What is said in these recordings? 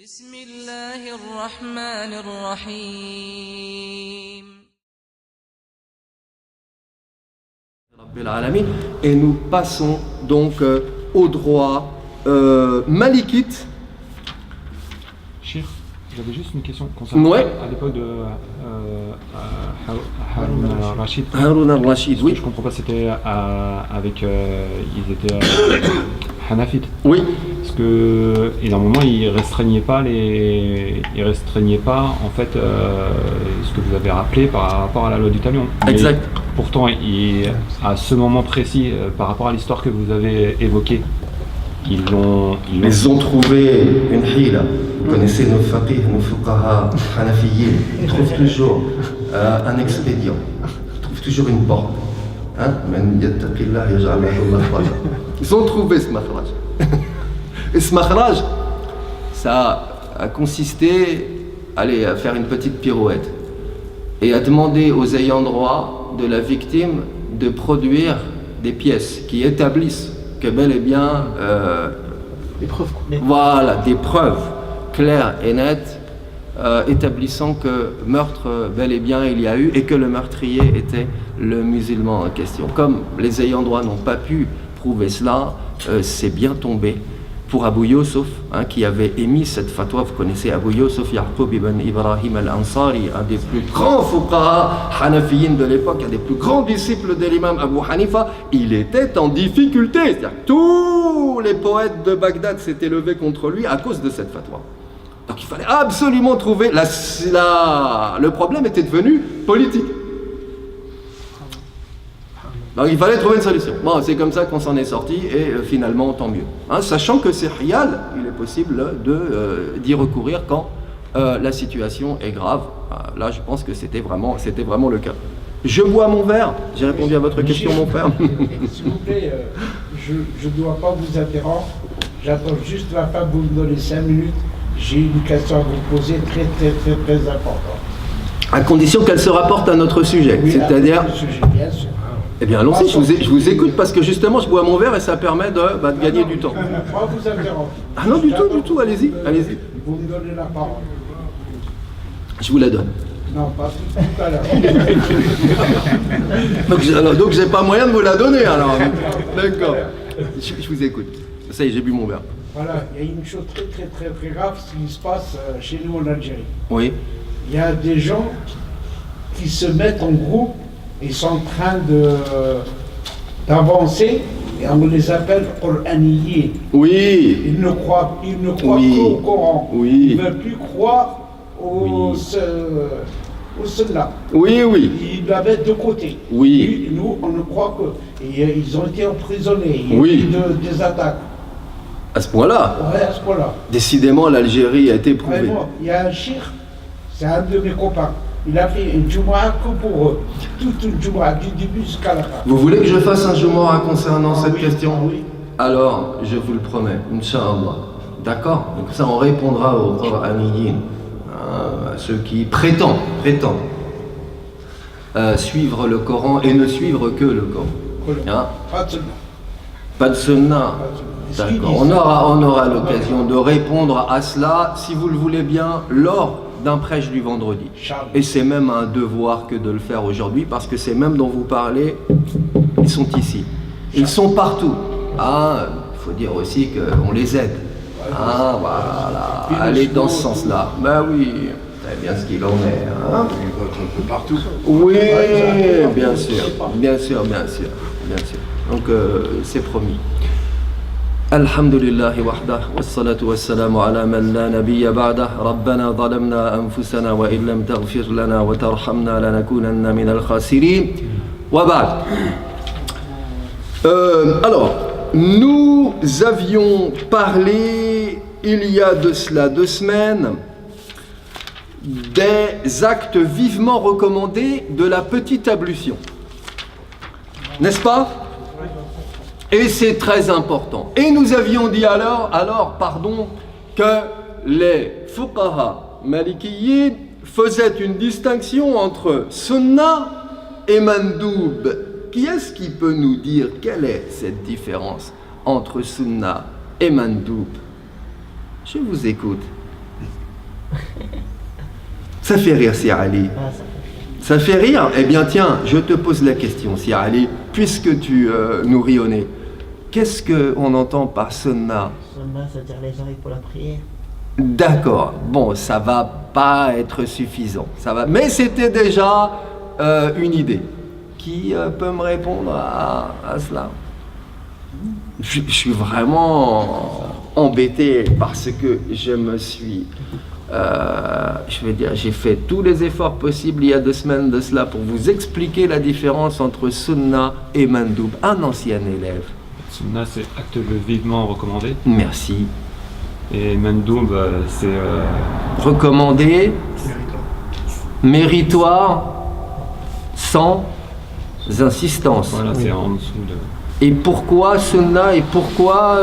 بسم الله الرحمن الرحيم. Et nous passons donc au droit malikite. Cheikh, j'avais juste une question concernant Ouais. à l'époque de Haroun al-Rachid. Haroun al-Rachid, Ce oui. que je comprends pas, c'était avec ils étaient hanafites. Oui. Parce que énormément ils restreignaient pas en fait ce que vous avez rappelé par rapport à la loi du talion. Exact. Pourtant, à ce moment précis, par rapport à l'histoire que vous avez évoquée, ils ont trouvé une hila. Vous connaissez nos faqih, nos fuqaha, hanafiyin. Ils trouvent toujours un expédient. Ils trouvent toujours une porte. Ils ont trouvé ce makhraj. Et ce makhraj, ça a consisté à faire une petite pirouette et à demander aux ayants droit de la victime de produire des pièces qui établissent que bel et bien Des preuves, quoi. voilà, des preuves claires et nettes établissant que meurtre bel et bien il y a eu et que le meurtrier était le musulman en question. Comme les ayants droit n'ont pas pu prouver cela, c'est bien tombé pour Abu Yusuf, qui avait émis cette fatwa. Vous connaissez Abu Yusuf, Yaqub ibn Ibrahim al-Ansari, un des plus grands fuqaha hanafiyin de l'époque, un des plus grands disciples de l'imam Abu Hanifa. Il était en difficulté, c'est-à-dire que tous les poètes de Bagdad s'étaient levés contre lui à cause de cette fatwa. Donc il fallait absolument trouver, le problème était devenu politique. Donc il fallait trouver une solution. Bon, c'est comme ça qu'on s'en est sorti et finalement tant mieux. Sachant que c'est réel, il est possible d'y recourir quand la situation est grave. Là, je pense que c'était vraiment le cas. Je bois mon verre. J'ai répondu à votre question, mon frère. S'il vous plaît, je ne dois pas vous interrompre. J'attends juste la fin, vous me donnez 5 minutes. J'ai une question à vous poser très importante. À condition qu'elle se rapporte à notre sujet. Oui, c'est-à-dire... le sujet, bien sûr. Eh bien, allons-y, je vous écoute parce que justement, je bois mon verre et ça permet de gagner du temps. Je ne vais pas vous interrompre. Ah non, du tout, allez-y. Vous me donnez la parole. Je vous la donne. Non, pas tout à l'heure. Donc j'ai pas moyen de vous la donner alors. D'accord. Je vous écoute. Ça y est, j'ai bu mon verre. Voilà, il y a une chose très grave qui se passe chez nous en Algérie. Oui. Il y a des gens qui se mettent en groupe et sont en train d'avancer et on les appelle Qur'aniyin. Oui. Ils ne croient Oui. qu'au Coran. Oui. Ils ne veulent plus croire au Sunnah. Oui. Ils la mettent de côté. Oui. Et nous, on ne croit que. Et, ils ont été emprisonnés. Il y a Oui. eu des attaques. À ce point-là, Ouais, à ce point-là. décidément, l'Algérie a été éprouvée. Vraiment, il y a un cheikh, c'est un de mes copains. Il a fait une Jumu'ah que pour eux. Toute une Jumu'ah, du début jusqu'à la fin. Vous voulez que je fasse un Jumu'ah concernant cette Oui, question? oui. Alors, je vous le promets, Inch'Allah. D'accord? Donc ça, on répondra aux Qur'aniyin, à ceux qui prétendent suivre le Coran et ne suivre que le Coran. Pas de Sunnah. Pas de sunnah. Pas de sunnah. D'accord. On aura l'occasion de répondre à cela, si vous le voulez bien, lors d'un prêche du vendredi. Et c'est même un devoir que de le faire aujourd'hui, parce que ces mêmes dont vous parlez, ils sont ici. Ils sont partout. Il faut dire aussi qu'on les aide. Voilà. Allez dans ce sens-là. Ben oui, c'est bien ce qu'il en est. Un peu partout. Oui, bien sûr. Donc c'est promis. Alhamdulillahi wahdah, wassalatu wassalamu ala man la nabiyya ba'dah. Rabbana zalamna anfusana wa illam taghfir lana wa tarhamna lanakunanna minal khasirin. Wa ba'd. Alors, nous avions parlé il y a de cela 2 semaines des actes vivement recommandés de la petite ablution. N'est-ce pas? Et c'est très important. Et nous avions dit alors, que les fuqaha malikiyin faisaient une distinction entre sunnah et mandoub. Qui est-ce qui peut nous dire quelle est cette différence entre sunnah et mandoub? Je vous écoute. Ça fait rire, si Ali. Ça fait rire? Eh bien, tiens, je te pose la question, si Ali, puisque tu nous ris au nez. Qu'est-ce qu'on entend par sunnah? Sunnah, c'est-à-dire les oreilles pour la prière. D'accord. Bon, ça va pas être suffisant. Ça va. Mais c'était déjà une idée. Qui peut me répondre à cela? Je suis vraiment embêté parce que je me suis... je veux dire, j'ai fait tous les efforts possibles il y a 2 semaines de cela pour vous expliquer la différence entre sunnah et mandoub. Un ancien élève. Sunnah, c'est acte vivement recommandé. Merci. Et mandoub, c'est... Recommandé, méritoire, sans insistance. Voilà, c'est en dessous de... Et pourquoi sunnah et pourquoi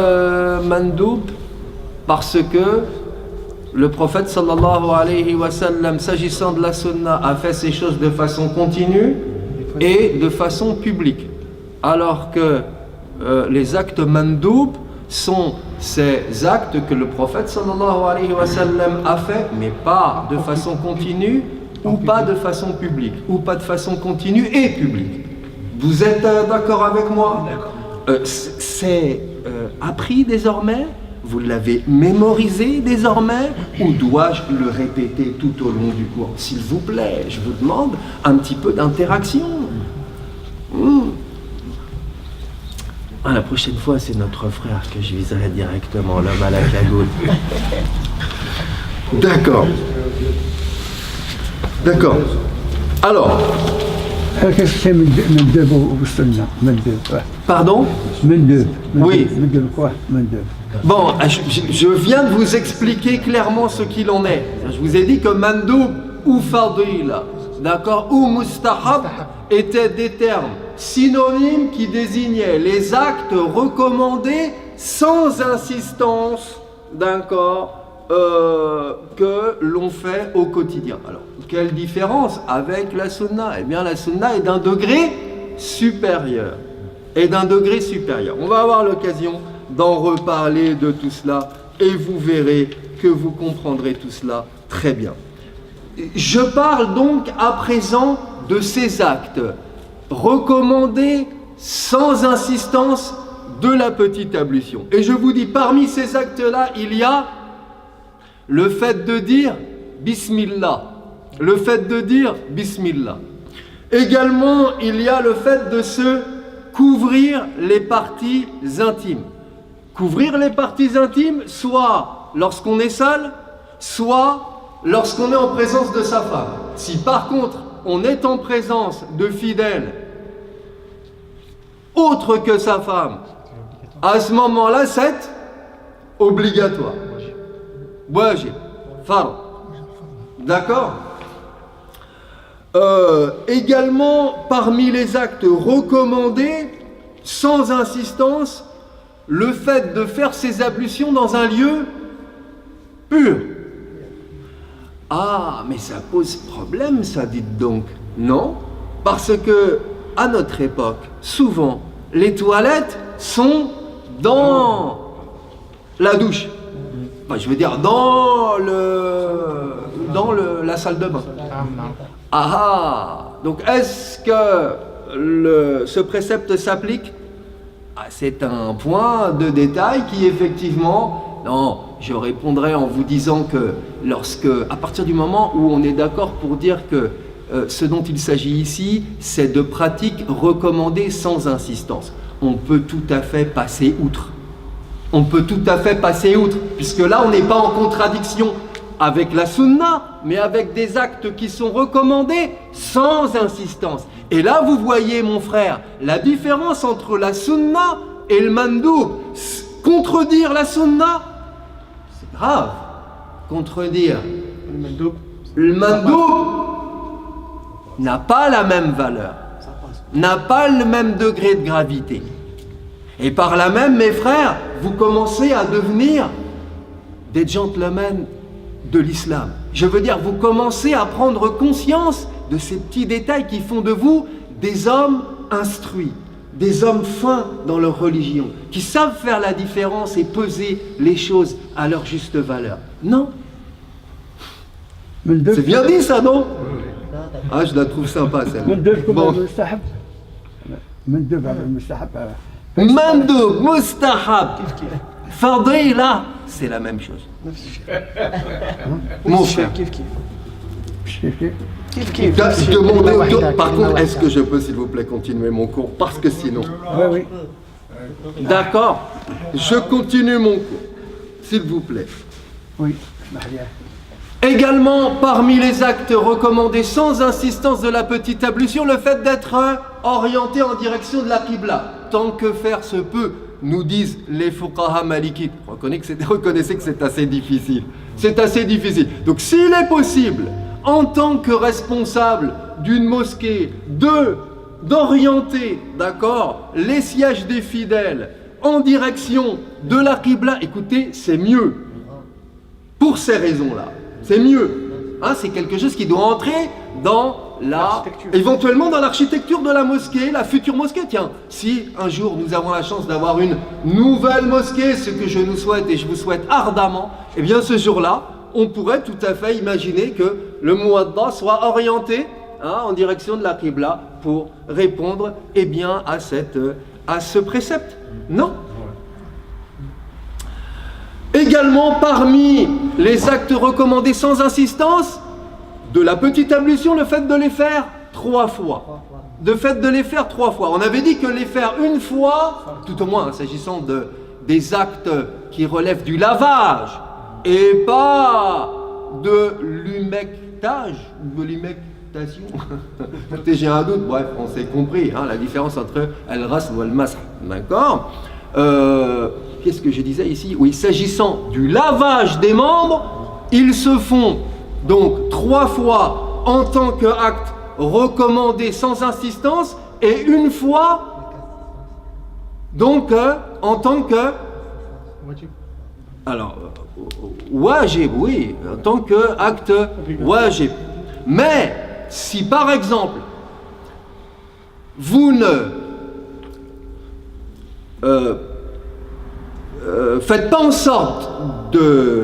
mandoub? Parce que le prophète sallallahu alayhi wa sallam, s'agissant de la sunnah, a fait ces choses de façon continue et de façon publique. Alors que les actes mandoub sont ces actes que le prophète sallallahu alayhi wa sallam a fait, mais pas de façon continue ou pas de façon publique, ou pas de façon continue et publique. Vous êtes d'accord avec moi? C'est appris désormais? Vous l'avez mémorisé désormais? Ou dois-je le répéter tout au long du cours? S'il vous plaît, je vous demande un petit peu d'interaction. La prochaine fois, c'est notre frère que je viserai directement, l'homme à la cagoule. D'accord. D'accord. Alors... Qu'est-ce que c'est Mendeb ou Sunnah? Pardon? Mendeb. Oui. Mendeb quoi? Mendeb. Bon, je viens de vous expliquer clairement ce qu'il en est. Je vous ai dit que mandoub ou fadila, d'accord, ou mustahab étaient des termes synonymes qui désignaient les actes recommandés sans insistance, d'accord, que l'on fait au quotidien. Alors, quelle différence avec la sunna? Eh bien, la sunna est d'un degré supérieur. On va avoir l'occasion d'en reparler de tout cela et vous verrez que vous comprendrez tout cela très bien. Je parle donc à présent de ces actes recommandés sans insistance de la petite ablution. Et je vous dis, parmi ces actes-là, il y a le fait de dire Bismillah. Le fait de dire Bismillah. Également, il y a le fait de se couvrir les parties intimes. Couvrir les parties intimes, soit lorsqu'on est seul, soit lorsqu'on est en présence de sa femme. Si par contre, on est en présence de fidèles autres que sa femme, à ce moment-là, c'est obligatoire. Wajib, fard. D'accord? Également, parmi les actes recommandés, sans insistance, le fait de faire ses ablutions dans un lieu pur. Ah, mais ça pose problème, ça, dites donc. Non, parce que, à notre époque, souvent, les toilettes sont dans la douche. Enfin, je veux dire, dans la salle de bain. Ah, donc est-ce que ce précepte s'applique? C'est un point de détail qui effectivement, non, je répondrai en vous disant que à partir du moment où on est d'accord pour dire que ce dont il s'agit ici, c'est de pratiques recommandées sans insistance. On peut tout à fait passer outre. Puisque là, on n'est pas en contradiction avec la sunna, mais avec des actes qui sont recommandés sans insistance. Et là, vous voyez, mon frère, la différence entre la sunna et le mandoub. Contredire la sunna, c'est grave. Contredire le mandoub n'a pas la même valeur, n'a pas le même degré de gravité. Et par là même, mes frères, vous commencez à devenir des gentlemen de l'islam. Je veux dire, vous commencez à prendre conscience de ces petits détails qui font de vous des hommes instruits, des hommes fins dans leur religion, qui savent faire la différence et peser les choses à leur juste valeur. Non. C'est bien dit ça, non? Ah, je la trouve sympa celle-là. Bon. Mandoub, mustahab, fadila, c'est la même chose. Mon frère. Demandez autour. Par contre, est-ce que je peux, s'il vous plaît, continuer mon cours? Parce que sinon. Oui. D'accord. Je continue mon cours, s'il vous plaît. Oui. Également, parmi les actes recommandés sans insistance de la petite ablution, le fait d'être orienté en direction de la Qibla. Tant que faire se peut, nous disent les fuqaha malikites. Reconnaissez que c'est assez difficile. C'est assez difficile. Donc, s'il est possible, en tant que responsable d'une mosquée, d'orienter, d'accord, les sièges des fidèles en direction de la Qibla, écoutez, c'est mieux. Pour ces raisons-là, c'est mieux. Hein, c'est quelque chose qui doit entrer dans éventuellement dans l'architecture de la mosquée, la future mosquée. Tiens, si un jour nous avons la chance d'avoir une nouvelle mosquée, ce que je nous souhaite et je vous souhaite ardemment, eh bien ce jour-là, on pourrait tout à fait imaginer que le muadda soit orienté en direction de la Qibla pour répondre bien, à ce précepte. Non. Également, parmi les actes recommandés sans insistance de la petite ablution, le fait de les faire 3 fois. On avait dit que les faire une fois, tout au moins s'agissant des actes qui relèvent du lavage et pas de l'humectation. J'ai un doute, bref, on s'est compris, la différence entre al-ghasl ou al-masr. D'accord. Qu'est-ce que je disais ici? Oui, s'agissant du lavage des membres, ils se font donc 3 fois en tant qu'acte recommandé sans insistance et une fois donc en tant que wajib, oui, en tant qu'acte wajib. Mais si par exemple vous ne faites pas en sorte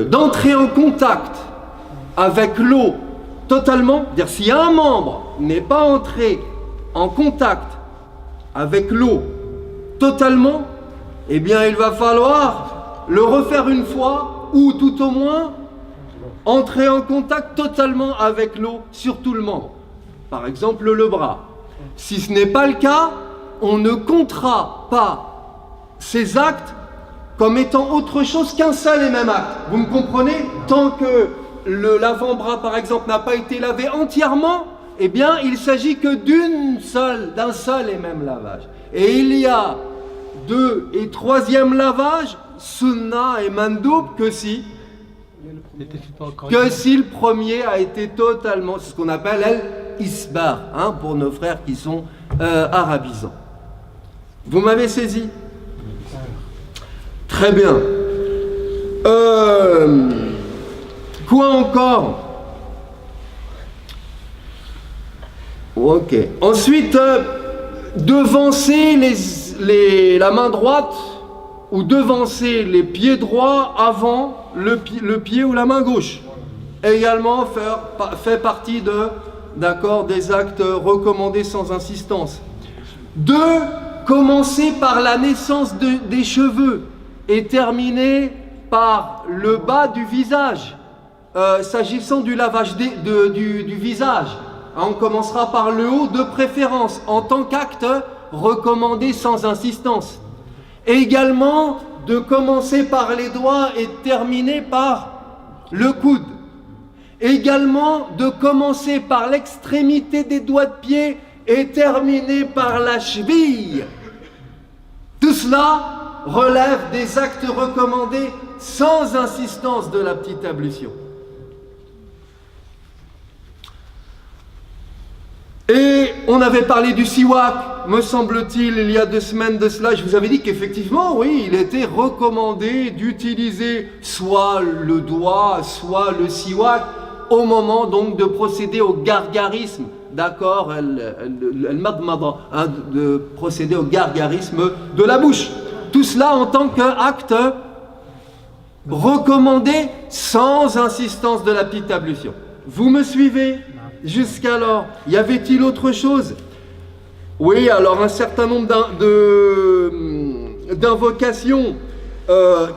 d'entrer en contact avec l'eau totalement, c'est-à-dire si un membre n'est pas entré en contact avec l'eau totalement, eh bien il va falloir le refaire une fois ou tout au moins entrer en contact totalement avec l'eau sur tout le membre. Par exemple le bras. Si ce n'est pas le cas, on ne comptera pas ces actes comme étant autre chose qu'un seul et même acte. Vous me comprenez? Tant que l'avant-bras, par exemple, n'a pas été lavé entièrement, eh bien, il s'agit que d'un seul et même lavage. Et il y a 2 et 3e lavage, sunna et mandoub, que si le premier a été totalement, c'est ce qu'on appelle al-isbar, pour nos frères qui sont arabisants. Vous m'avez saisi? Très bien. Quoi encore? Ok. Ensuite, devancer la main droite ou devancer les pieds droits avant le pied ou la main gauche. Également fait partie des actes recommandés sans insistance. 2. Commencer par la naissance des cheveux et terminer par le bas du visage. S'agissant du lavage du visage, on commencera par le haut de préférence en tant qu'acte recommandé sans insistance. Et également de commencer par les doigts et terminer par le coude. Également de commencer par l'extrémité des doigts de pied et terminer par la cheville. Tout cela relève des actes recommandés sans insistance de la petite ablution. Et on avait parlé du siwak, me semble-t-il, il y a 2 semaines de cela. Je vous avais dit qu'effectivement, oui, il était recommandé d'utiliser soit le doigt, soit le siwak au moment donc de procéder au gargarisme, d'accord, de procéder au gargarisme de la bouche. Tout cela en tant qu'acte recommandé sans insistance de la petite ablution. Vous me suivez? Jusqu'alors, y avait-il autre chose? Oui, alors un certain nombre d'invocations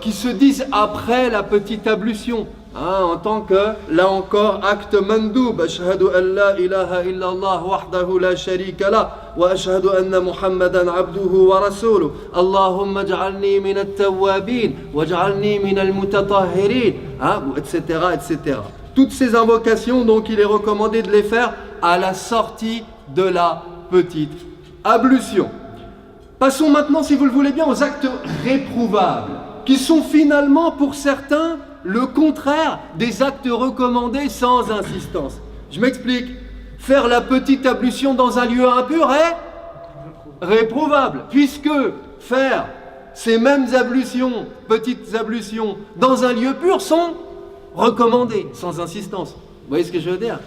qui se disent après la petite ablution. En tant que, là encore, acte mandoub. Ashhadu an la ilaha illallah wahdahu la sharika la wa ashhadu anna Muhammadan abduhu wa rasuluh. Allahumma ij'alni min at-tawwabin waj'alni min al-mutatahhirin, etc., etc. Toutes ces invocations, donc, il est recommandé de les faire à la sortie de la petite ablution. Passons maintenant, si vous le voulez bien, aux actes réprouvables, qui sont finalement, pour certains, le contraire des actes recommandés sans insistance. Je m'explique. Faire la petite ablution dans un lieu impur est réprouvable, puisque faire ces mêmes ablutions, petites ablutions, dans un lieu pur sont recommandées sans insistance. Vous voyez ce que je veux dire?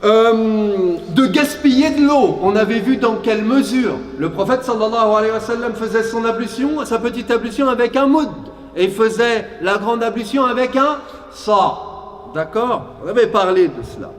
De gaspiller de l'eau. On avait vu dans quelle mesure le prophète sallallahu alayhi wa sallam faisait son ablution, sa petite ablution avec un moud, et faisait la grande ablution avec un sa. D'accord? On avait parlé de cela.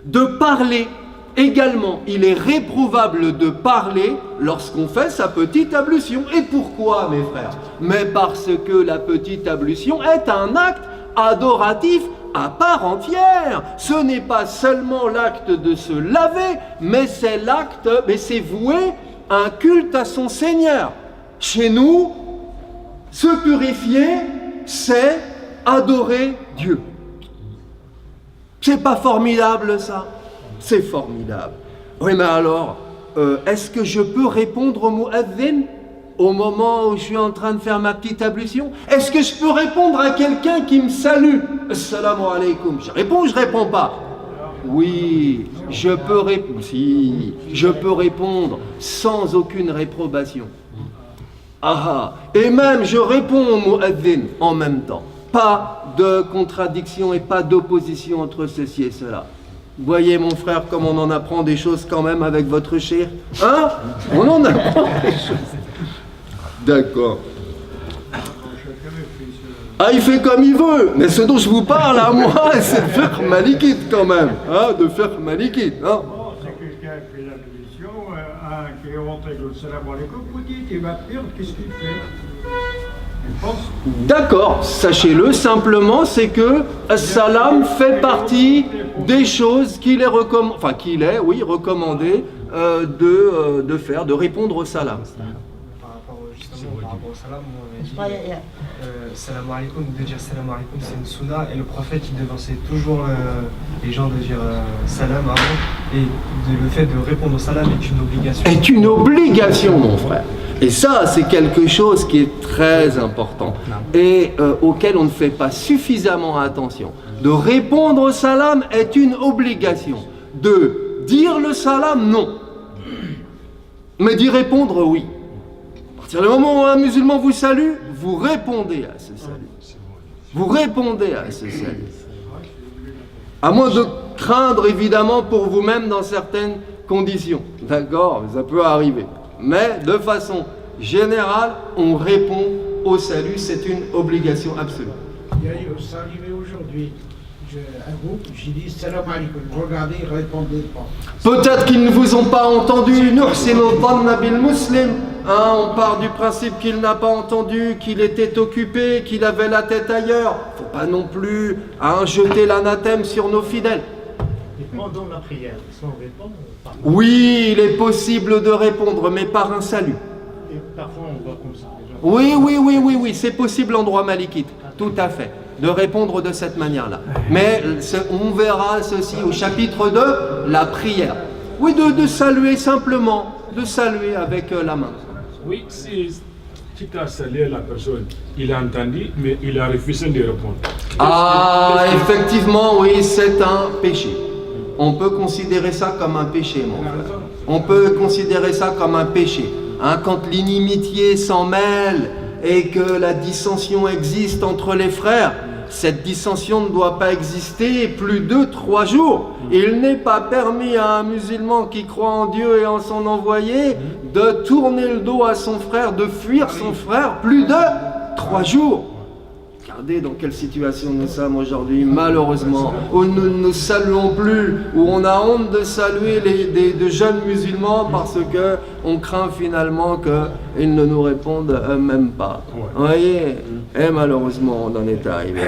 De parler également, il est réprouvable de parler lorsqu'on fait sa petite ablution. Et pourquoi, mes frères? Mais parce que la petite ablution est un acte adoratif à part entière. Ce n'est pas seulement l'acte de se laver, mais c'est vouer un culte à son Seigneur. Chez nous, se purifier, c'est adorer Dieu. C'est pas formidable ça? C'est formidable. Oui, mais alors, est-ce que je peux répondre au mu'adhin au moment où je suis en train de faire ma petite ablution? Est-ce que je peux répondre à quelqu'un qui me salue? Assalamu alaikum. Je réponds ou je réponds pas? Oui, je peux répondre. Si, je peux répondre sans aucune réprobation. Et même je réponds au mu'adhin en même temps. Pas de contradiction et pas d'opposition entre ceci et cela. Voyez mon frère comme on en apprend des choses quand même avec votre cheikh. On en apprend des choses. D'accord. Il fait comme il veut. Mais ce dont je vous parle à moi, c'est de faire malikite quand même. De faire malikite. C'est quelqu'un qui fait la mission, qui est rentré avec le salam alaikum, vous dites, il va perdre, qu'est-ce qu'il fait? D'accord, sachez-le simplement, c'est que salam fait partie des choses qu'il est recommandé de faire, de répondre au salam. Par rapport au salam, on avait dit salam alaikum, de dire salam alaikum, c'est une sunna, et le prophète il devançait toujours les gens de dire salam avant, et le fait de répondre au salam est une obligation. Est une obligation, mon frère. Et ça, c'est quelque chose qui est très important et auquel on ne fait pas suffisamment attention. De répondre au salam est une obligation. De dire le salam, non. Mais d'y répondre, oui. À partir du moment où un musulman vous salue, vous répondez à ce salut. Vous répondez à ce salut. À moins de craindre, évidemment, pour vous-même dans certaines conditions. D'accord, ça peut arriver. Mais de façon générale, on répond au salut, c'est une obligation absolue. Il y a eu ça arrivé aujourd'hui. Un groupe, j'ai dit salam alaikum. Regardez, répondez pas. Peut-être qu'ils ne vous ont pas entendu. Nuhsinu dhanna bil muslim. On part du principe qu'il n'a pas entendu, qu'il était occupé, qu'il avait la tête ailleurs. Il ne faut pas non plus jeter l'anathème sur nos fidèles. Et pendant la prière, sans répondre, oui, il est possible de répondre, mais par un salut. Et parfois on voit comme ça. Oui, c'est possible en droit malikite, tout à fait, de répondre de cette manière-là. Mais on verra ceci au chapitre de la prière. Oui, de saluer simplement, de saluer avec la main. Oui, si tu as salué la personne, il a entendu, mais il a refusé de répondre. Effectivement, oui, c'est un péché. On peut considérer ça comme un péché, mon frère. On peut considérer ça comme un péché. Quand l'inimitié s'en mêle et que la dissension existe entre les frères, cette dissension ne doit pas exister plus de 3 jours. Il n'est pas permis à un musulman qui croit en Dieu et en son envoyé de tourner le dos à son frère, de fuir son frère plus de 3 jours. Regardez dans quelle situation nous sommes aujourd'hui, malheureusement, où nous ne saluons plus, où on a honte de saluer de jeunes musulmans parce qu'on craint finalement qu'ils ne nous répondent même pas. Vous voyez? Et malheureusement, on en est arrivé.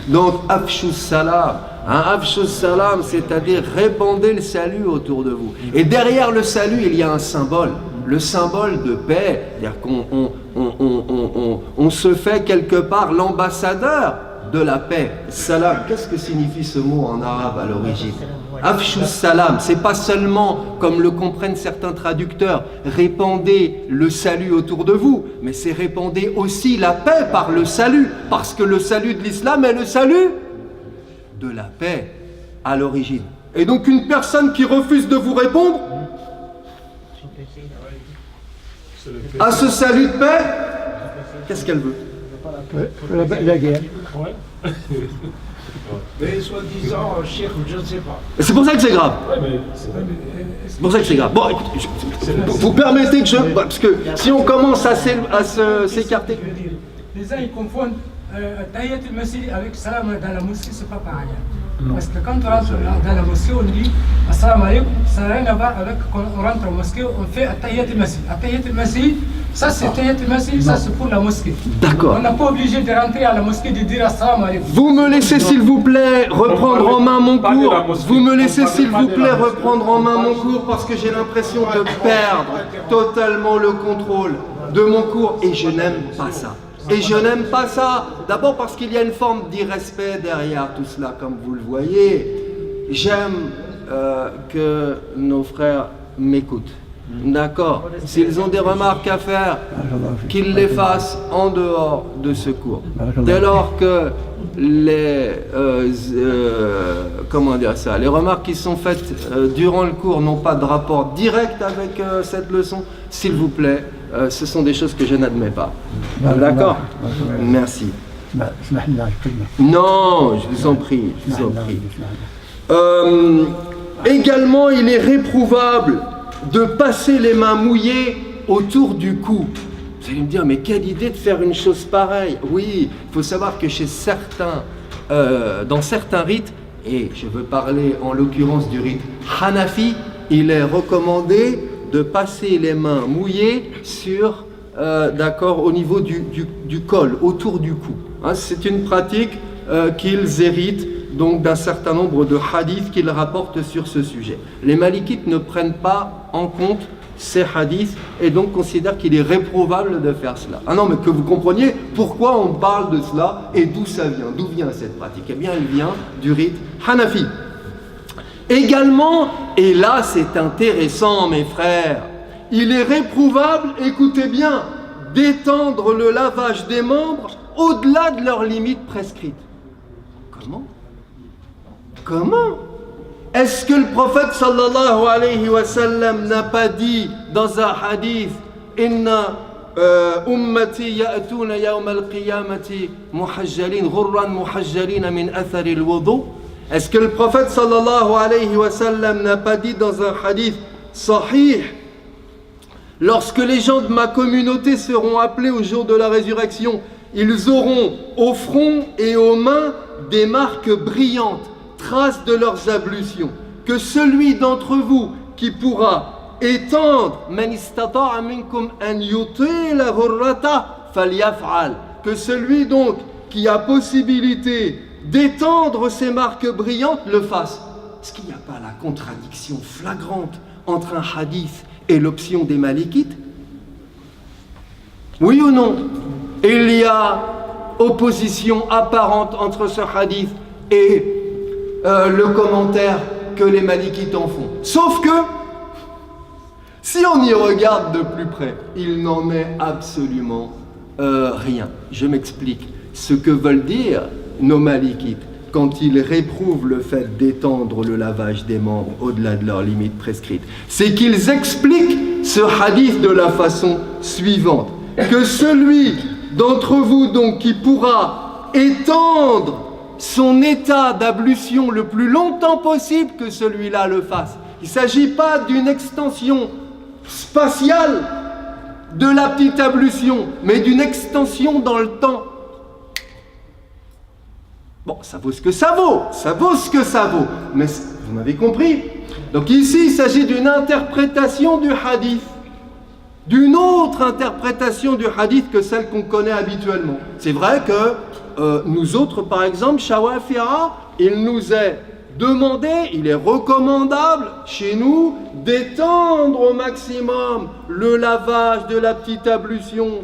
Donc, afshus salam. Afshus salam, c'est-à-dire répandez le salut autour de vous. Et derrière le salut, il y a un symbole. Le symbole de paix, c'est-à-dire qu'on se fait quelque part l'ambassadeur de la paix. Salam, qu'est-ce que signifie ce mot en arabe à l'origine? Afshus salam, c'est pas seulement, comme le comprennent certains traducteurs, répandez le salut autour de vous, mais c'est répandez aussi la paix par le salut, parce que le salut de l'islam est le salut de la paix à l'origine. Et donc une personne qui refuse de vous répondre à ce salut de paix, qu'est-ce qu'elle veut? La guerre. Mais soi-disant, cheikh, je ne sais pas. C'est pour ça que c'est grave. C'est pour ça que c'est grave. Bon, écoutez, vous permettez que je... Parce que si on commence à s'écarter... Les gens, ils confondent Tahiyyat al-Masjid avec Salam dans la mosquée, c'est pas pareil. Parce que quand on rentre dans la mosquée, on dit Assalamu alaikum, ça n'a rien à voir avec quand on rentre en mosquée, on fait Tahiyyat al-Masjid. Tahiyyat al-Masjid, ça c'est Tahiyyat al-Masjid, ça c'est pour la mosquée. D'accord. On n'a pas obligé de rentrer à la mosquée de dire Assalamu alaikum. Vous me laissez s'il vous plaît reprendre en main mon cours. Vous me laissez s'il vous plaît reprendre en main mon cours parce que j'ai l'impression de perdre totalement le contrôle de mon cours et je n'aime pas ça. Et je n'aime pas ça, d'abord parce qu'il y a une forme d'irrespect derrière tout cela, comme vous le voyez. J'aime que nos frères m'écoutent. D'accord? S'ils ont des remarques à faire, qu'ils les fassent en dehors de ce cours. Dès lors que les les remarques qui sont faites durant le cours n'ont pas de rapport direct avec cette leçon, s'il vous plaît, ce sont des choses que je n'admets pas. D'accord? Merci. Non, je vous en prie, je vous en prie. Également, il est réprouvable de passer les mains mouillées autour du cou. Vous allez me dire, mais quelle idée de faire une chose pareille? Oui, il faut savoir que chez certains, dans certains rites, et je veux parler en l'occurrence du rite Hanafi, il est recommandé de passer les mains mouillées sur, au niveau du col, autour du cou. Hein, c'est une pratique qu'ils héritent donc d'un certain nombre de hadiths qu'ils rapportent sur ce sujet. Les malikites ne prennent pas en compte ces hadiths et donc considèrent qu'il est réprouvable de faire cela. Ah non, mais que vous compreniez pourquoi on parle de cela et d'où ça vient, d'où vient cette pratique. Eh bien, elle vient du rite Hanafi. Également, et là c'est intéressant mes frères, il est réprouvable, écoutez bien, d'étendre le lavage des membres au-delà de leurs limites prescrites. Comment? Comment? Est-ce que le prophète sallallahu alayhi wa sallam n'a pas dit dans un hadith Inna ummati ya'tuna yawm al-qiyamati muhajjalin ghurran muhajjalin min athari al-wudu? Est-ce que le prophète sallallahu alayhi wa sallam n'a pas dit dans un hadith sahih, lorsque les gens de ma communauté seront appelés au jour de la résurrection, ils auront au front et aux mains des marques brillantes, traces de leurs ablutions, que celui d'entre vous qui pourra étendre man istata'a minkum an yutila ghurrata falyaf'al, que celui donc qui a possibilité d'étendre ces marques brillantes le fasse. Est-ce qu'il n'y a pas la contradiction flagrante entre un hadith et l'option des malikites? Oui ou non? Il y a opposition apparente entre ce hadith et le commentaire que les malikites en font. Sauf que, si on y regarde de plus près, il n'en est absolument rien. Je m'explique. Ce que veulent dire nos malikites quand ils réprouvent le fait d'étendre le lavage des membres au-delà de leurs limites prescrites, c'est qu'ils expliquent ce hadith de la façon suivante, que celui d'entre vous donc qui pourra étendre son état d'ablution le plus longtemps possible, que celui-là le fasse. Il ne s'agit pas d'une extension spatiale de la petite ablution, mais d'une extension dans le temps. Bon, ça vaut ce que ça vaut, ça vaut ce que ça vaut, mais vous m'avez compris. Donc ici, il s'agit d'une interprétation du hadith, d'une autre interprétation du hadith que celle qu'on connaît habituellement. C'est vrai que nous autres, par exemple, Shawafi'a, il nous est demandé, il est recommandable chez nous d'étendre au maximum le lavage de la petite ablution,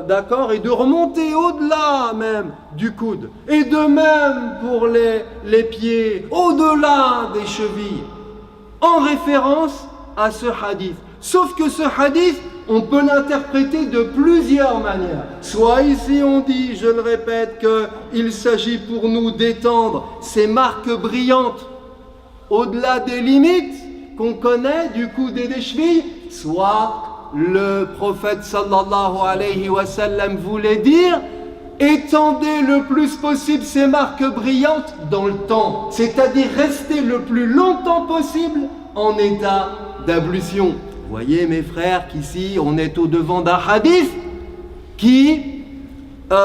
d'accord, et de remonter au-delà même du coude, et de même pour les pieds, au-delà des chevilles, en référence à ce hadith. Sauf que ce hadith, on peut l'interpréter de plusieurs manières. Soit ici on dit, je le répète, qu'il s'agit pour nous d'étendre ces marques brillantes au-delà des limites qu'on connaît du coude et des chevilles, soit le prophète sallallahu alayhi wa sallam voulait dire étendez le plus possible ces marques brillantes dans le temps, c'est-à-dire rester le plus longtemps possible en état d'ablution. Vous voyez mes frères qu'ici on est au devant d'un hadith qui peut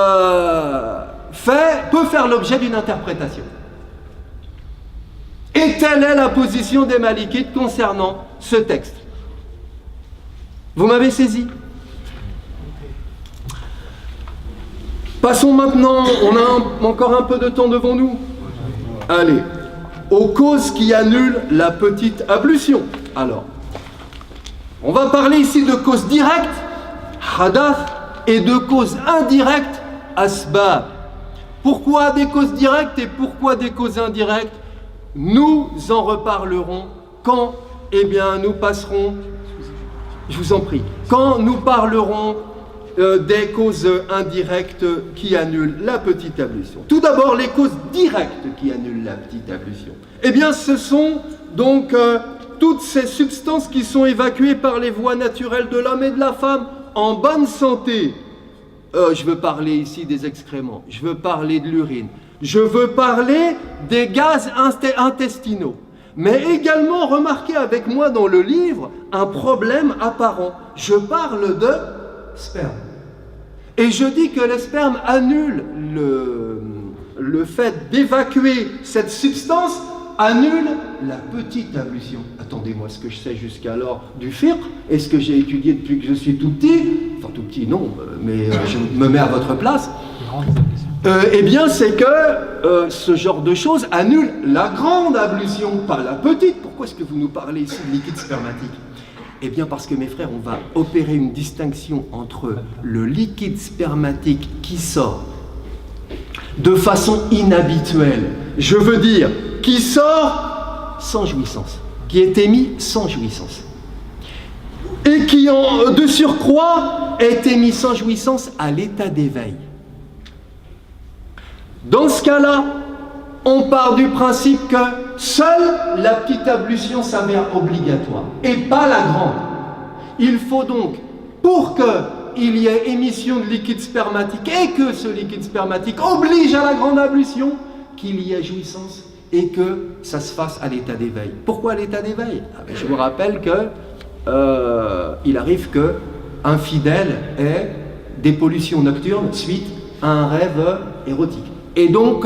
faire l'objet d'une interprétation. Et telle est la position des Malikites concernant ce texte. Vous m'avez saisi? Passons maintenant, on a encore un peu de temps devant nous. Allez, aux causes qui annulent la petite ablution. Alors, on va parler ici de causes directes, hadath, et de causes indirectes, asbab. Pourquoi des causes directes et pourquoi des causes indirectes? Nous en reparlerons quand, nous passerons, je vous en prie, quand nous parlerons des causes indirectes qui annulent la petite ablution. Tout d'abord, les causes directes qui annulent la petite ablution. Ce sont donc toutes ces substances qui sont évacuées par les voies naturelles de l'homme et de la femme en bonne santé. Je veux parler ici des excréments, je veux parler de l'urine, je veux parler des gaz intestinaux. Mais également, remarquez avec moi dans le livre un problème apparent. Je parle de sperme. Et je dis que le sperme annule le fait d'évacuer cette substance, annule la petite ablution. Attendez-moi, ce que je sais jusqu'alors du fiqh, et ce que j'ai étudié depuis que je suis tout petit, enfin tout petit non, mais je me mets à votre place, c'est que ce genre de choses annule la grande ablution, pas la petite. Pourquoi est-ce que vous nous parlez ici de liquide spermatique? Parce que mes frères, on va opérer une distinction entre le liquide spermatique qui sort de façon inhabituelle, je veux dire, qui sort sans jouissance, qui est émis sans jouissance, et qui de surcroît est émis sans jouissance à l'état d'éveil. Dans ce cas-là, on part du principe que seule la petite ablution s'avère obligatoire et pas la grande. Il faut donc, pour qu'il y ait émission de liquide spermatique et que ce liquide spermatique oblige à la grande ablution, qu'il y ait jouissance et que ça se fasse à l'état d'éveil. Pourquoi à l'état d'éveil? Je vous rappelle qu'il arrive qu'un fidèle ait des pollutions nocturnes suite à un rêve érotique. Et donc,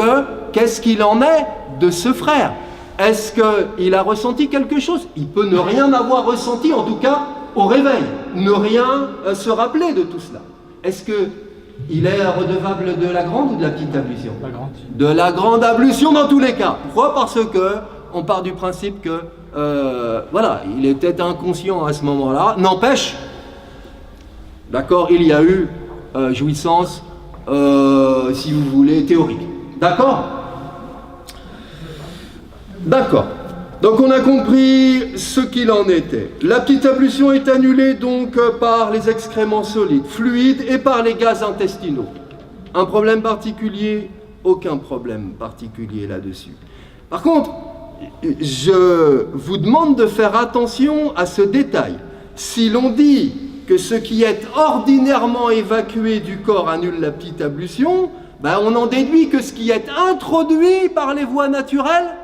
qu'est-ce qu'il en est de ce frère? Est-ce qu'il a ressenti quelque chose? Il peut ne rien avoir ressenti, en tout cas au réveil, ne rien se rappeler de tout cela. Est-ce qu'il est redevable de la grande ou de la petite ablution? La grande. De la grande ablution dans tous les cas. Pourquoi? Parce qu'on part du principe que, il était inconscient à ce moment-là. N'empêche, d'accord, il y a eu jouissance, si vous voulez, théorique. D'accord? D'accord. Donc on a compris ce qu'il en était. La petite ablution est annulée donc par les excréments solides, fluides et par les gaz intestinaux. Un problème particulier? Aucun problème particulier là-dessus. Par contre, je vous demande de faire attention à ce détail. Si l'on dit que ce qui est ordinairement évacué du corps annule la petite ablution, on en déduit que ce qui est introduit par les voies naturelles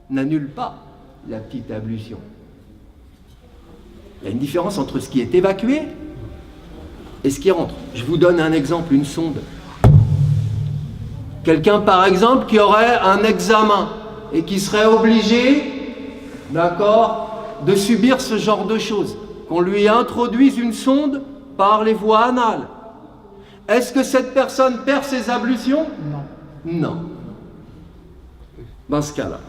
n'annule pas la petite ablution. Il y a une différence entre ce qui est évacué et ce qui rentre. Je vous donne un exemple, une sonde. Quelqu'un, par exemple, qui aurait un examen et qui serait obligé, d'accord, de subir ce genre de choses, qu'on lui introduise une sonde par les voies anales. Est-ce que cette personne perd ses ablutions? Non. Non. Dans ce cas-là.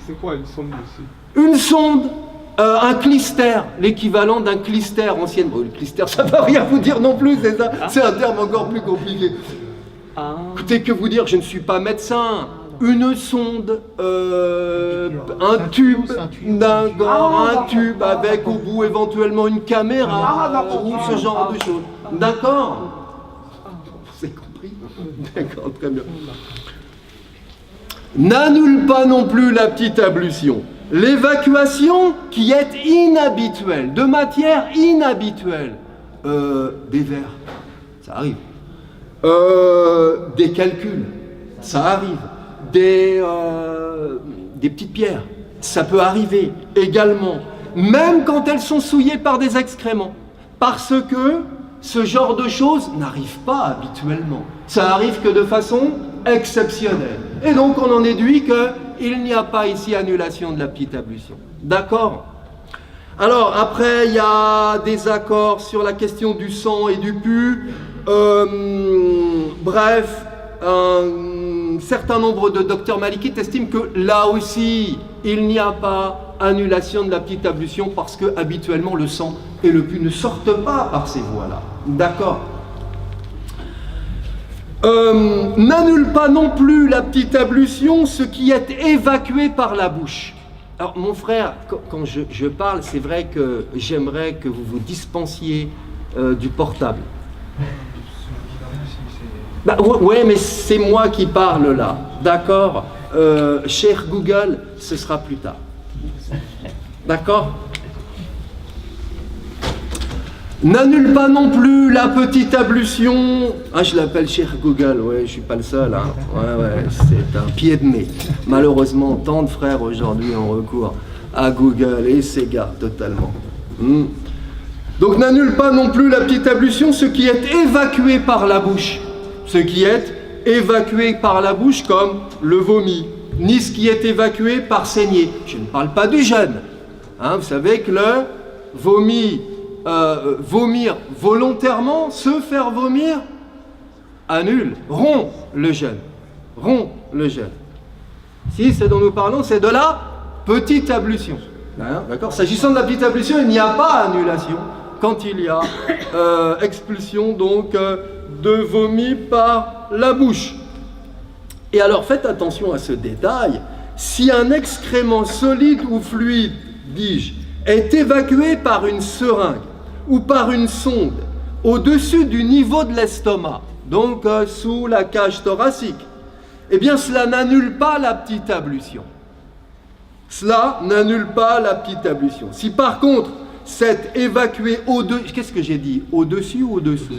C'est quoi une sonde aussi? Une sonde, un clister, l'équivalent d'un clister ancien. Bon, le clister, ça ne veut rien vous dire non plus, c'est ça. C'est un terme encore plus compliqué. Écoutez, que vous dire, je ne suis pas médecin. Une sonde, un tube, d'accord, un tube avec au bout éventuellement une caméra ou ce genre de choses. D'accord? Vous avez compris? D'accord, très bien. N'annule pas non plus la petite ablution. L'évacuation qui est inhabituelle, de matière inhabituelle, des verres, ça arrive. Des calculs, ça arrive. Des petites pierres, ça peut arriver également, même quand elles sont souillées par des excréments, parce que ce genre de choses n'arrive pas habituellement. Ça arrive que de façon exceptionnelle. Et donc on en déduit qu'il n'y a pas ici annulation de la petite ablution. D'accord? Alors après, il y a des accords sur la question du sang et du pu. Bref, un certain nombre de docteurs malikites estiment que là aussi, il n'y a pas annulation de la petite ablution parce que habituellement le sang et le pu ne sortent pas par ces voies-là. D'accord? N'annule pas non plus la petite ablution ce qui est évacué par la bouche. Alors mon frère, quand je parle, c'est vrai que j'aimerais que vous vous dispensiez du portable. Bah, ouais, mais c'est moi qui parle là, d'accord? Cher Google, ce sera plus tard. D'accord? N'annule pas non plus la petite ablution. Ah, je l'appelle cher Google, ouais, je suis pas le seul. Hein. Ouais, c'est un pied de nez. Malheureusement, tant de frères aujourd'hui ont recours à Google et s'égarent totalement. Donc n'annule pas non plus la petite ablution ce qui est évacué par la bouche. Ce qui est évacué par la bouche comme le vomi, ni ce qui est évacué par saignée. Je ne parle pas du jeûne. Hein, vous savez que le vomi, vomir volontairement, se faire vomir, annule, rompt le jeûne. Rompt le jeûne. Si ce dont nous parlons, c'est de la petite ablution. Hein, d'accord? S'agissant de la petite ablution, il n'y a pas annulation quand il y a expulsion donc de vomi par la bouche. Et alors faites attention à ce détail, si un excrément solide ou fluide, dis-je, est évacué par une seringue ou par une sonde au-dessus du niveau de l'estomac, donc sous la cage thoracique, eh bien cela n'annule pas la petite ablution. Cela n'annule pas la petite ablution. Si par contre c'est évacué au-dessus, qu'est-ce que j'ai dit? Au-dessus ou au-dessous?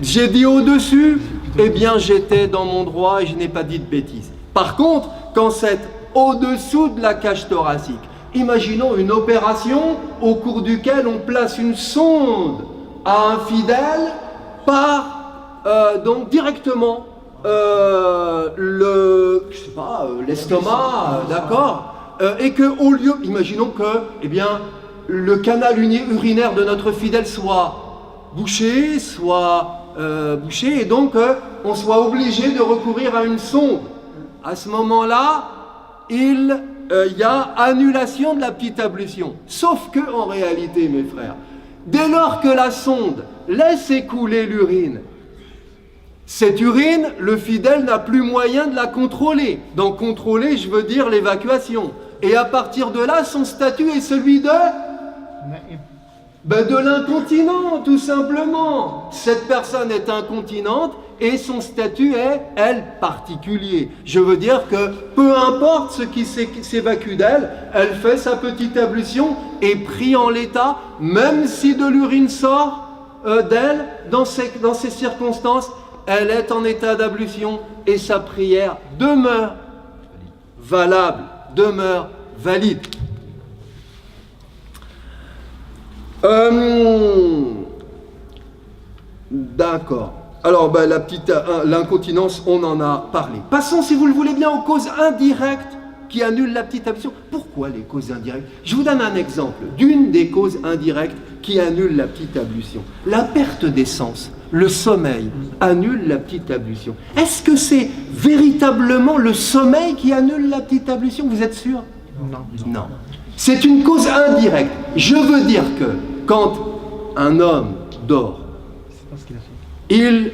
J'ai dit au-dessus, eh bien j'étais dans mon droit et je n'ai pas dit de bêtises. Par contre, quand c'est au-dessous de la cage thoracique, imaginons une opération au cours duquel on place une sonde à un fidèle par, donc directement, l'estomac, d'accord, et que au lieu, imaginons que, eh bien, le canal urinaire de notre fidèle soit bouché, et donc on soit obligé de recourir à une sonde. À ce moment-là, il y a annulation de la petite ablution. Sauf que, en réalité, mes frères, dès lors que la sonde laisse écouler l'urine, cette urine, le fidèle n'a plus moyen de la contrôler. Dans contrôler, je veux dire l'évacuation. Et à partir de là, son statut est celui de l'incontinent, tout simplement. Cette personne est incontinente et son statut est, elle, particulier. Je veux dire que peu importe ce qui s'évacue d'elle, elle fait sa petite ablution et prie en l'état, même si de l'urine sort d'elle, dans ces circonstances, elle est en état d'ablution et sa prière demeure valable, demeure valide. D'accord. Alors, ben, l'incontinence, on en a parlé. Passons, si vous le voulez bien, aux causes indirectes qui annulent la petite ablution. Pourquoi les causes indirectes? Je vous donne un exemple d'une des causes indirectes qui annulent la petite ablution. La perte d'essence, le sommeil, annule la petite ablution. Est-ce que c'est véritablement le sommeil qui annule la petite ablution? Vous êtes sûr? Non. C'est une cause indirecte. Je veux dire que quand un homme dort, il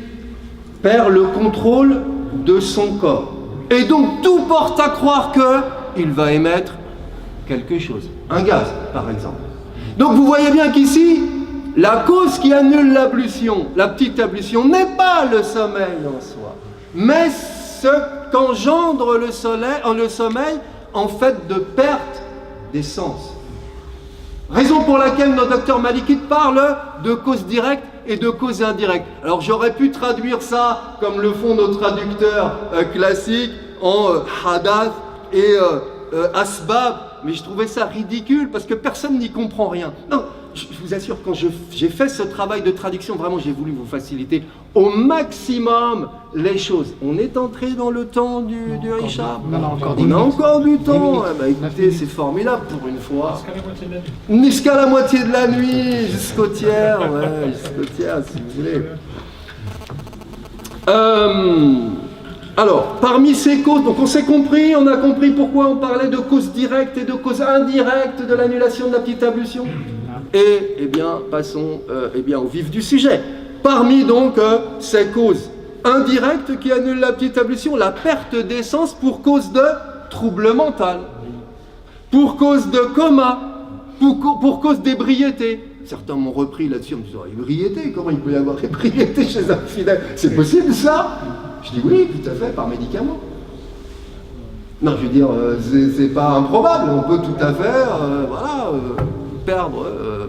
perd le contrôle de son corps. Et donc tout porte à croire qu'il va émettre quelque chose. Un gaz, par exemple. Donc vous voyez bien qu'ici, la cause qui annule l'ablution, la petite ablution, n'est pas le sommeil en soi, mais ce qu'engendre le sommeil en fait de perte des sens. Raison pour laquelle nos docteurs malikites parlent de cause directe et de cause indirecte. Alors j'aurais pu traduire ça comme le font nos traducteurs classiques en hadath et asbab, mais je trouvais ça ridicule parce que personne n'y comprend rien. Non, je vous assure, quand j'ai fait ce travail de traduction, vraiment j'ai voulu vous faciliter au maximum les choses. On est entré dans le temps du Isha. On a encore du temps. Eh ben, écoutez, c'est formidable pour une fois. Jusqu'à la moitié de la nuit, jusqu'au tiers, si vous voulez. Alors, parmi ces causes, donc on a compris pourquoi on parlait de causes directes et de causes indirectes de l'annulation de la petite ablution. Et, eh bien, passons au vif du sujet. Parmi donc ces causes indirectes qui annulent la petite ablution, la perte d'essence pour cause de trouble mental, pour cause de coma, pour cause d'ébriété. Certains m'ont repris là-dessus en me disant « ébriété, comment il peut y avoir ébriété chez un fidèle? C'est possible ça ?» Je dis oui, tout à fait, par médicament. Non, je veux dire, c'est pas improbable, on peut tout à fait, perdre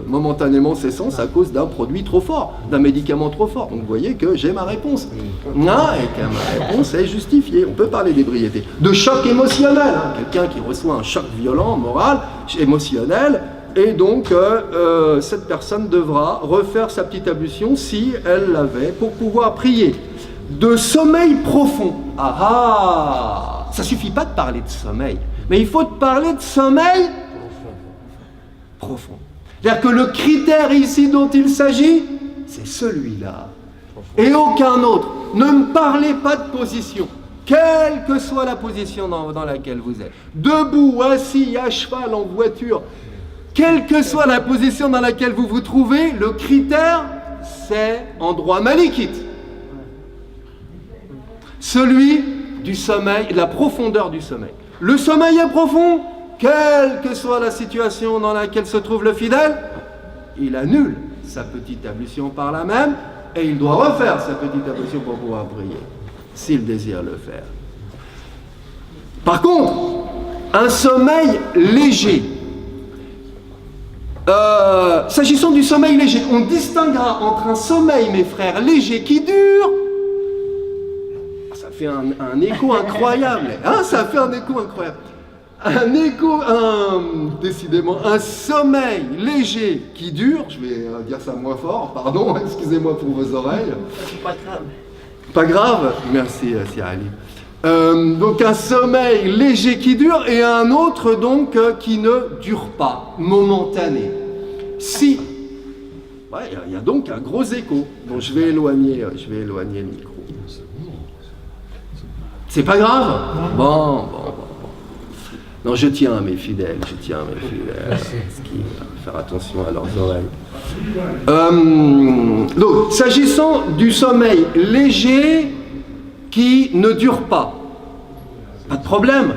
momentanément ses sens à cause d'un produit trop fort, d'un médicament trop fort. Donc vous voyez que j'ai ma réponse. Non, et que ma réponse est justifiée. On peut parler d'ébriété. De choc émotionnel, quelqu'un qui reçoit un choc violent, moral, émotionnel, et donc cette personne devra refaire sa petite ablution si elle l'avait pour pouvoir prier. De sommeil profond. Ça suffit pas de parler de sommeil, mais il faut parler de sommeil profond. C'est-à-dire que le critère ici dont il s'agit, c'est celui-là, et aucun autre. Ne me parlez pas de position, quelle que soit la position dans laquelle vous êtes. Debout, assis, à cheval, en voiture, quelle que soit la position dans laquelle vous vous trouvez, le critère, c'est en droit malikite. Celui du sommeil, la profondeur du sommeil. Le sommeil est profond, quelle que soit la situation dans laquelle se trouve le fidèle, il annule sa petite ablution par là même, et il doit refaire sa petite ablution pour pouvoir prier, s'il désire le faire. Par contre, un sommeil léger. S'agissant du sommeil léger, on distinguera entre un sommeil, mes frères, léger qui dure. Ça fait un écho incroyable. Ça fait un écho incroyable. Décidément, un sommeil léger qui dure, je vais dire ça moins fort, pardon, excusez-moi pour vos oreilles. C'est pas grave. Pas grave, merci Sir Ali. Donc un sommeil léger qui dure et un autre donc qui ne dure pas, momentané. Si, il y a donc un gros écho. Bon, je vais éloigner le micro. C'est pas grave. Bon. Non, je tiens à mes fidèles, faire attention à leurs oreilles. Donc, s'agissant du sommeil léger qui ne dure pas, pas de problème.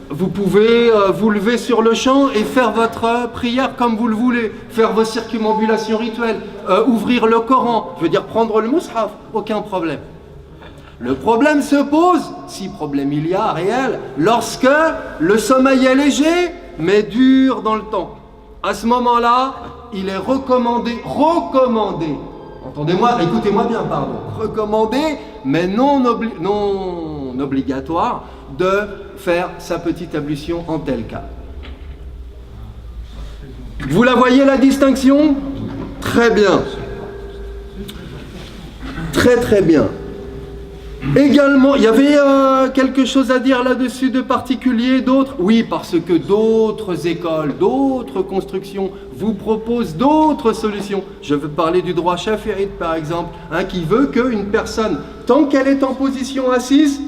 Vous pouvez vous lever sur le champ et faire votre prière comme vous le voulez, faire vos circumambulations rituelles, ouvrir le Coran, je veux dire prendre le mushaf, aucun problème. Le problème se pose, si problème il y a réel, lorsque le sommeil est léger, mais dure dans le temps. À ce moment-là, il est recommandé, entendez-moi, écoutez-moi bien, pardon, recommandé, mais non obligatoire, de faire sa petite ablution en tel cas. Vous la voyez la distinction ? Très bien. Très très bien. Également, il y avait quelque chose à dire là-dessus de particulier, d'autres? Oui, parce que d'autres écoles, d'autres constructions vous proposent d'autres solutions. Je veux parler du droit chaférite par exemple, qui veut qu'une personne, tant qu'elle est en position assise,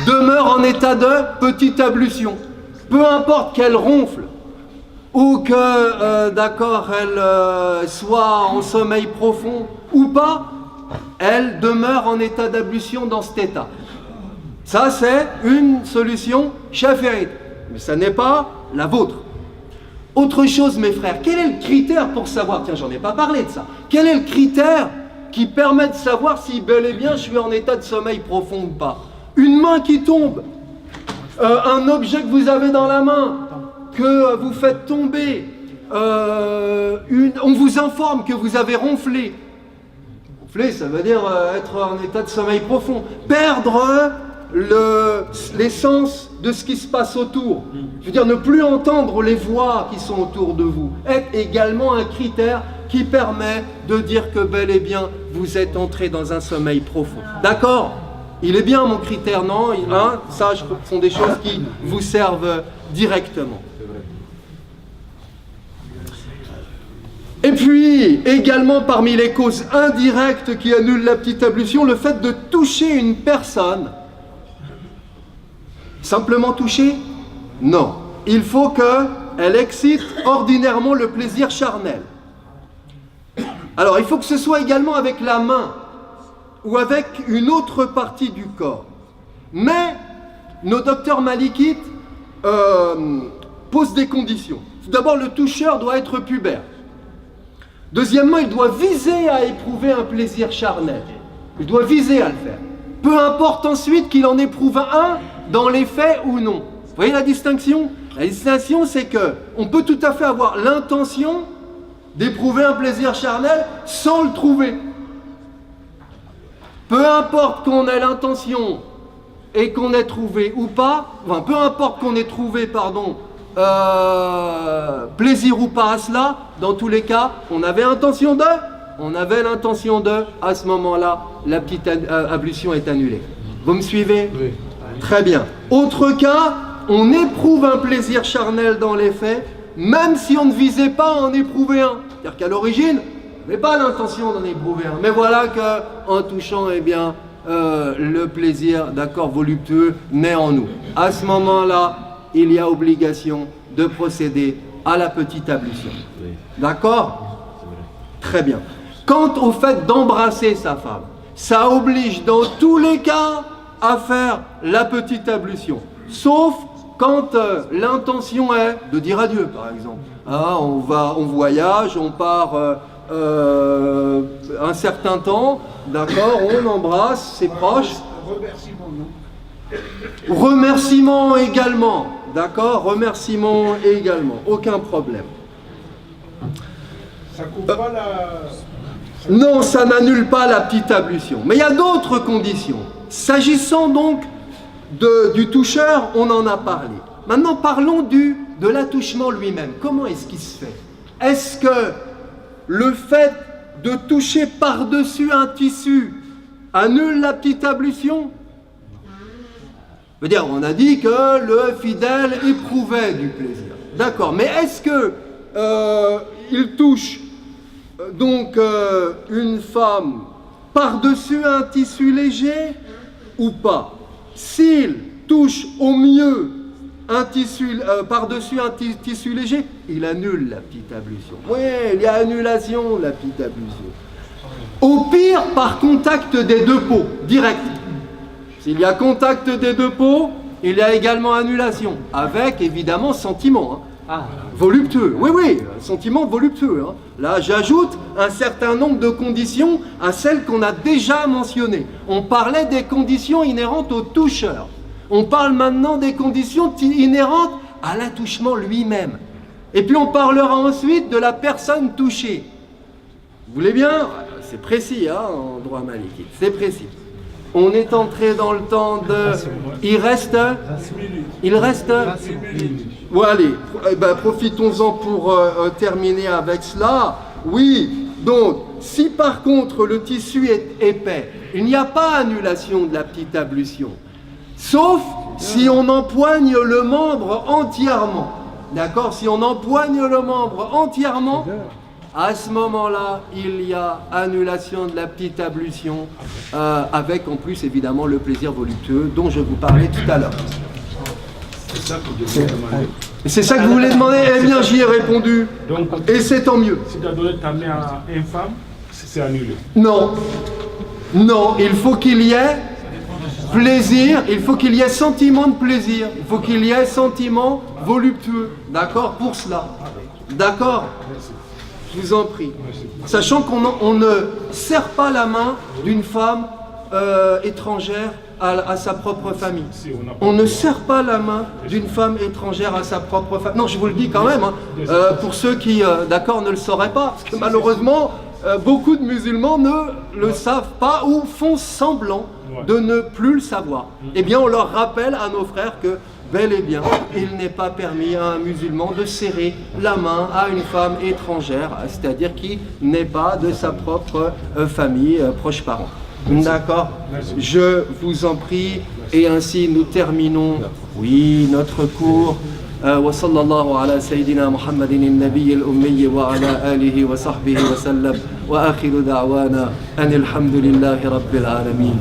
demeure en état de petite ablution. Peu importe qu'elle ronfle, ou que, d'accord, elle soit en sommeil profond ou pas, elle demeure en état d'ablution dans cet état. Ça, c'est une solution chaférite, mais ça n'est pas la vôtre. Autre chose, mes frères, quel est le critère pour savoir, tiens, j'en ai pas parlé de ça, quel est le critère qui permet de savoir si bel et bien je suis en état de sommeil profond ou pas? Une main qui tombe, un objet que vous avez dans la main, que vous faites tomber, on vous informe que vous avez ronflé. Ronfler, ça veut dire être en état de sommeil profond. Perdre l'essence de ce qui se passe autour. Je veux dire, ne plus entendre les voix qui sont autour de vous est également un critère qui permet de dire que bel et bien vous êtes entré dans un sommeil profond. D'accord? Il est bien mon critère, non? Ça, ce sont des choses qui vous servent directement. Et puis, également parmi les causes indirectes qui annulent la petite ablution, le fait de toucher une personne. Simplement toucher? Non. Il faut qu'elle excite ordinairement le plaisir charnel. Alors, il faut que ce soit également avec la main ou avec une autre partie du corps. Mais nos docteurs malikites posent des conditions. Tout d'abord, le toucheur doit être pubère. Deuxièmement, il doit viser à éprouver un plaisir charnel. Il doit viser à le faire. Peu importe ensuite qu'il en éprouve un dans les faits ou non. Vous voyez la distinction? La distinction, c'est que on peut tout à fait avoir l'intention d'éprouver un plaisir charnel sans le trouver. Peu importe qu'on ait l'intention et qu'on ait trouvé ou pas, enfin, peu importe qu'on ait trouvé, plaisir ou pas à cela, dans tous les cas, on avait l'intention de, à ce moment-là, la petite ablution est annulée. Vous me suivez? Oui. Très bien. Autre cas, on éprouve un plaisir charnel dans les faits, même si on ne visait pas à en éprouver un. C'est-à-dire qu'à l'origine, on n'avait pas l'intention d'en éprouver un. Mais voilà qu'en touchant, eh bien, le plaisir, d'accord, voluptueux, naît en nous. À ce moment-là, il y a obligation de procéder à la petite ablution. Oui. D'accord? Très bien. Quant au fait d'embrasser sa femme, ça oblige dans tous les cas à faire la petite ablution. Sauf quand l'intention est de dire adieu, par exemple. On voyage, on part un certain temps, d'accord, on embrasse ses proches. Remerciement, non? Remerciement également, d'accord, remerciement également, aucun problème. Ça couvre pas la... Non, ça n'annule pas la petite ablution. Mais il y a d'autres conditions. S'agissant donc du toucheur, on en a parlé. Maintenant, parlons de l'attouchement lui-même. Comment est-ce qu'il se fait? Est-ce que le fait de toucher par-dessus un tissu annule la petite ablution? Je veux dire, on a dit que le fidèle éprouvait du plaisir. D'accord, mais est-ce que il touche donc une femme par-dessus un tissu léger ou pas? S'il touche au mieux un tissu par-dessus un tissu léger, il annule la petite ablution. Oui, il y a annulation de la petite ablution. Au pire, par contact des deux peaux, direct. S'il y a contact des deux peaux, il y a également annulation, avec évidemment sentiment. Voluptueux, oui, sentiment voluptueux. Là, j'ajoute un certain nombre de conditions à celles qu'on a déjà mentionnées. On parlait des conditions inhérentes au toucheur. On parle maintenant des conditions inhérentes à l'attouchement lui-même. Et puis on parlera ensuite de la personne touchée. Vous voulez bien? C'est précis, en droit malikite, c'est précis. On est entré dans le temps de... Il reste... Bon, allez, profitons-en pour terminer avec cela. Oui, donc, si par contre le tissu est épais, il n'y a pas annulation de la petite ablution. Sauf si on empoigne le membre entièrement. D'accord? Si on empoigne le membre entièrement, à ce moment-là, il y a annulation de la petite ablution, avec en plus évidemment le plaisir voluptueux dont je vous parlais tout à l'heure. C'est ça que vous voulez demander? Eh bien, j'y ai répondu. Donc, et c'est tant mieux. Si tu as donné ta main à une femme, c'est annulé. Non. Non, il faut qu'il y ait plaisir, il faut qu'il y ait sentiment de plaisir, il faut qu'il y ait sentiment voluptueux. D'accord? Pour cela. D'accord? Je vous en prie. Sachant qu'on ne serre pas la main d'une femme étrangère à sa propre famille. On ne serre pas la main d'une femme étrangère à sa propre famille. Non, je vous le dis quand même, hein, pour ceux qui, d'accord, ne le sauraient pas, parce que malheureusement, beaucoup de musulmans ne le savent pas ou font semblant de ne plus le savoir. Eh bien, on leur rappelle à nos frères que, bel et bien, il n'est pas permis à un musulman de serrer la main à une femme étrangère, c'est-à-dire qui n'est pas de sa propre famille, proche parent. D'accord? Je vous en prie, et ainsi nous terminons, oui, notre cours. وصلى الله على سيدنا محمد النبي الأمي وعلى آله وصحبه وسلم وآخر دعوانا أن الحمد لله رب العالمين.